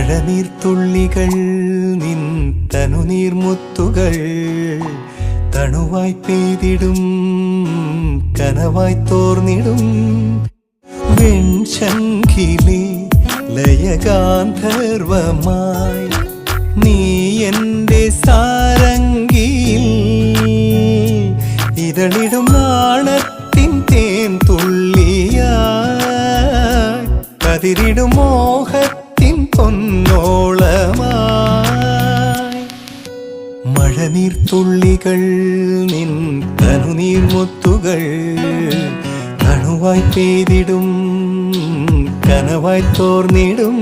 മഴനീർത്തുള്ളികൾ നിൻ തനുനീർമുത്തുകൾ തണുവായി പെയ്തിടും കനവായി തോർന്നിടും വെൺശംഖിലെ ലയഗാന്ധർവമായി നീ എൻ്റെ സാരംഗിയിൽ ഇതളിടും നാണത്തിൻ തേൻ തുള്ളിയായി കതിരിടും മോഹത്തിൻ പൊന്നോളമായി മഴനീർത്തുള്ളികൾ നിൻ തനുനീർമുത്തുകൾ തണുവായി പെയ്തിടും കനവായി തോർന്നിടും